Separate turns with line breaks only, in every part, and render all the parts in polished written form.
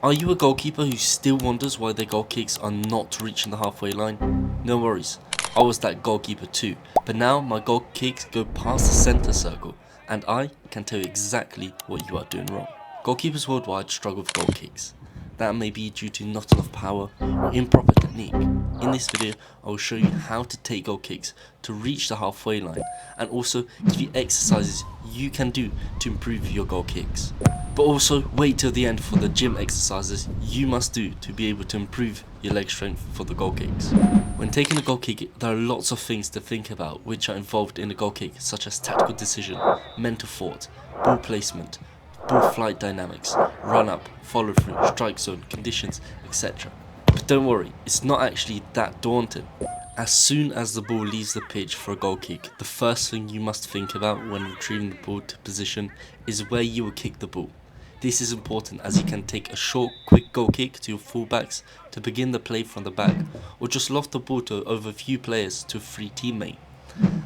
Are you a goalkeeper who still wonders why their goal kicks are not reaching the halfway line? No worries, I was that goalkeeper too, but now my goal kicks go past the centre circle and I can tell you exactly what you are doing wrong. Goalkeepers worldwide struggle with goal kicks. That may be due to not enough power or improper technique. In this video, I will show you how to take goal kicks to reach the halfway line and also give you exercises you can do to improve your goal kicks. But also wait till the end for the gym exercises you must do to be able to improve your leg strength for the goal kicks. When taking a goal kick, there are lots of things to think about which are involved in a goal kick, such as tactical decision, mental thought, ball placement, ball flight dynamics, run up, follow through, strike zone, conditions, etc. But don't worry, it's not actually that daunting. As soon as the ball leaves the pitch for a goal kick, the first thing you must think about when retrieving the ball to position is where you will kick the ball. This is important as you can take a short, quick goal kick to your fullbacks to begin the play from the back, or just loft the ball to over a few players to a free teammate.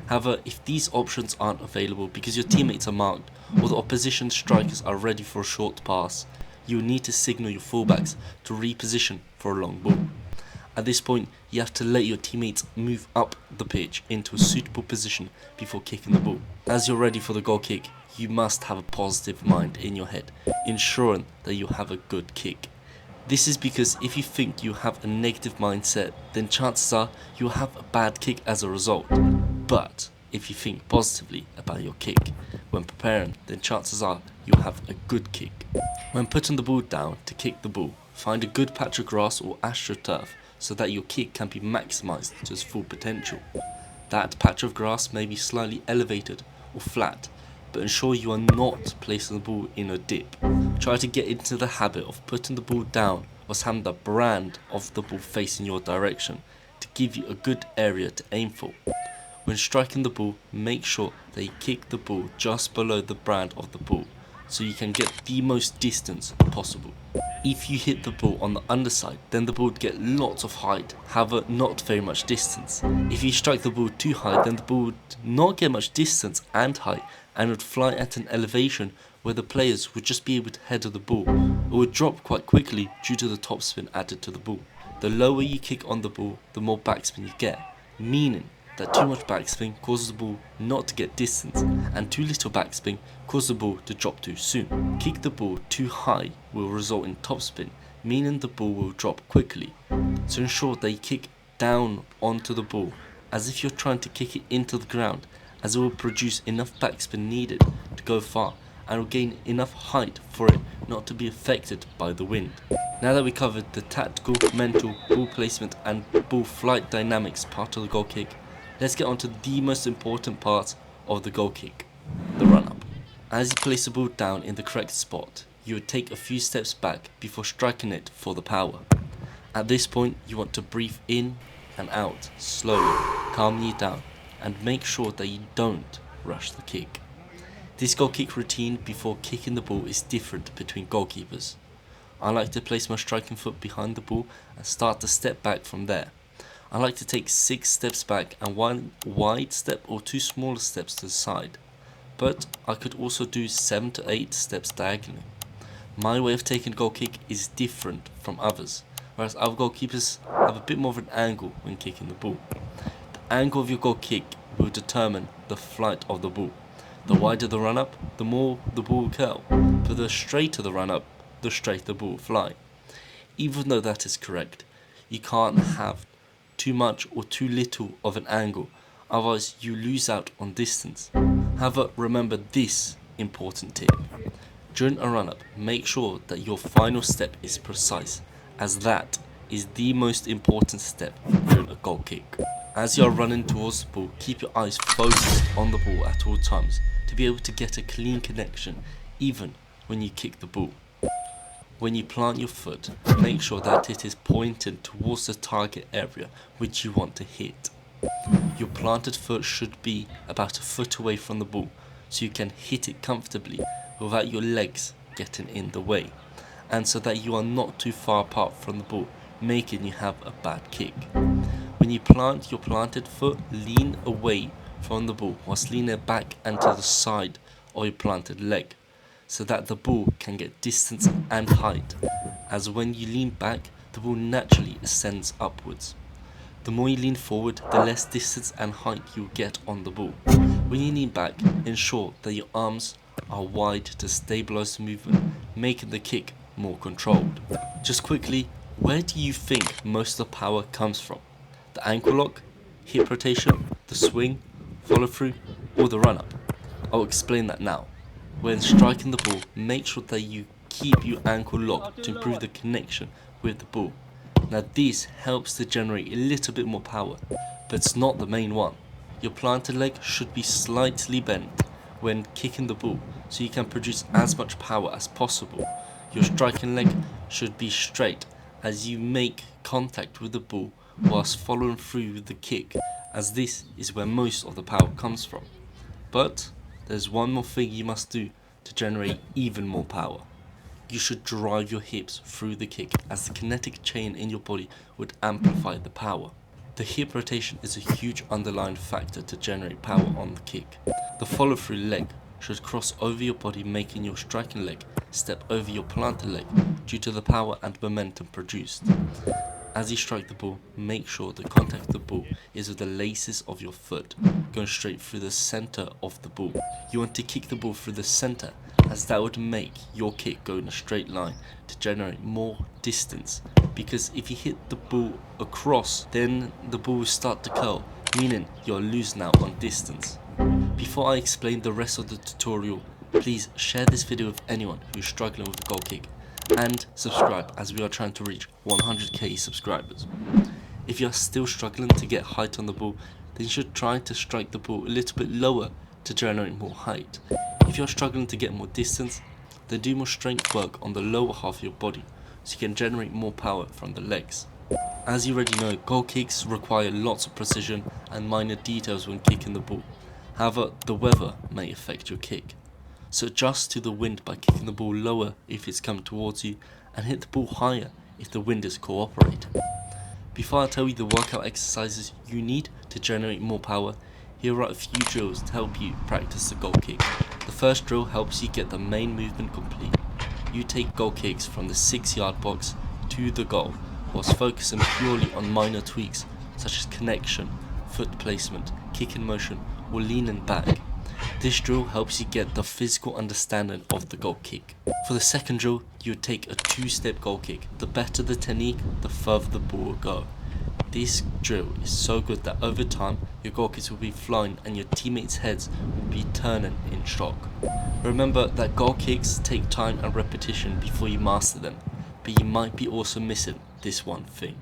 However, if these options aren't available because your teammates are marked or the opposition strikers are ready for a short pass, you will need to signal your fullbacks to reposition for a long ball. At this point, you have to let your teammates move up the pitch into a suitable position before kicking the ball. As you're ready for the goal kick, you must have a positive mind in your head, ensuring that you have a good kick. This is because if you think you have a negative mindset, then chances are you'll have a bad kick as a result. But if you think positively about your kick when preparing, then chances are you'll have a good kick. When putting the ball down to kick the ball, find a good patch of grass or astroturf so that your kick can be maximised to its full potential. That patch of grass may be slightly elevated or flat, but ensure you are not placing the ball in a dip. Try to get into the habit of putting the ball down whilst having the brand of the ball facing your direction to give you a good area to aim for. When striking the ball, make sure that you kick the ball just below the brand of the ball so you can get the most distance possible. If you hit the ball on the underside, then the ball would get lots of height, however not very much distance. If you strike the ball too high, then the ball would not get much distance and height and would fly at an elevation where the players would just be able to header the ball, or would drop quite quickly due to the topspin added to the ball. The lower you kick on the ball, the more backspin you get, meaning that too much backspin causes the ball not to get distance, and too little backspin causes the ball to drop too soon. Kick the ball too high will result in topspin, meaning the ball will drop quickly. So ensure that you kick down onto the ball as if you're trying to kick it into the ground, as it will produce enough backspin needed to go far and will gain enough height for it not to be affected by the wind. Now that we covered the tactical, mental, ball placement and ball flight dynamics part of the goal kick, let's get on to the most important part of the goal kick, the run-up. As you place the ball down in the correct spot, you would take a few steps back before striking it for the power. At this point, you want to breathe in and out slowly, calming you down, and make sure that you don't rush the kick. This goal kick routine before kicking the ball is different between goalkeepers. I like to place my striking foot behind the ball and start to step back from there. I like to take 6 steps back and 1 wide step or 2 smaller steps to the side, but I could also do 7 to 8 steps diagonally. My way of taking a goal kick is different from others, whereas other goalkeepers have a bit more of an angle when kicking the ball. The angle of your goal kick will determine the flight of the ball. The wider the run-up, the more the ball will curl, but the straighter the run-up, the straighter the ball will fly. Even though that is correct, you can't have too much or too little of an angle, otherwise you lose out on distance. However, remember this important tip. During a run-up, make sure that your final step is precise, as that is the most important step during a goal kick. As you are running towards the ball, keep your eyes focused on the ball at all times to be able to get a clean connection even when you kick the ball. When you plant your foot, make sure that it is pointed towards the target area which you want to hit. Your planted foot should be about a foot away from the ball so you can hit it comfortably without your legs getting in the way, and so that you are not too far apart from the ball, making you have a bad kick. When you plant your planted foot, lean away from the ball whilst leaning back and to the side of your planted leg, so that the ball can get distance and height, as when you lean back, the ball naturally ascends upwards. The more you lean forward, the less distance and height you'll get on the ball. When you lean back, ensure that your arms are wide to stabilize the movement, making the kick more controlled. Just quickly, where do you think most of the power comes from? The ankle lock, hip rotation, the swing, follow through, or the run up? I'll explain that now. When striking the ball, make sure that you keep your ankle locked to improve the connection with the ball. Now this helps to generate a little bit more power, but it's not the main one. Your planted leg should be slightly bent when kicking the ball so you can produce as much power as possible. Your striking leg should be straight as you make contact with the ball whilst following through with the kick, as this is where most of the power comes from. But there's one more thing you must do to generate even more power. You should drive your hips through the kick, as the kinetic chain in your body would amplify the power. The hip rotation is a huge underlying factor to generate power on the kick. The follow through leg should cross over your body, making your striking leg step over your planted leg due to the power and momentum produced. As you strike the ball, make sure the contact of the ball is with the laces of your foot, going straight through the center of the ball. You want to kick the ball through the center, as that would make your kick go in a straight line to generate more distance, because if you hit the ball across, then the ball will start to curl, meaning you're losing out on distance. Before I explain the rest of the tutorial, please share this video with anyone who's struggling with a goal kick, and subscribe, as we are trying to reach 100k subscribers. If you are still struggling to get height on the ball, then you should try to strike the ball a little bit lower to generate more height. If you are struggling to get more distance, then do more strength work on the lower half of your body so you can generate more power from the legs. As you already know, goal kicks require lots of precision and minor details when kicking the ball. However, the weather may affect your kick. So adjust to the wind by kicking the ball lower if it's coming towards you, and hit the ball higher if the wind is cooperating. Before I tell you the workout exercises you need to generate more power, here are a few drills to help you practice the goal kick. The first drill helps you get the main movement complete. You take goal kicks from the 6-yard box to the goal, whilst focusing purely on minor tweaks such as connection, foot placement, kick in motion, or leaning back. This drill helps you get the physical understanding of the goal kick. For the second drill, you would take a 2-step goal kick. The better the technique, the further the ball will go. This drill is so good that over time, your goal kicks will be flying and your teammates' heads will be turning in shock. Remember that goal kicks take time and repetition before you master them, but you might be also missing this one thing: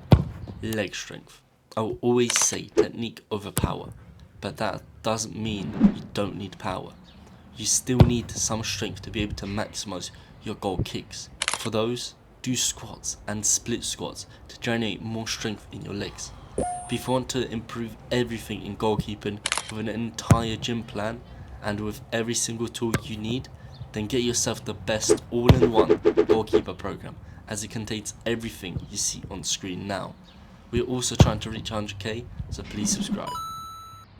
leg strength. I will always say technique over power, but that doesn't mean you don't need power. You still need some strength to be able to maximize your goal kicks. For those, do squats and split squats to generate more strength in your legs. But if you want to improve everything in goalkeeping with an entire gym plan and with every single tool you need, then get yourself the best all-in-one goalkeeper program, as it contains everything you see on screen now. We are also trying to reach 100k, so please subscribe.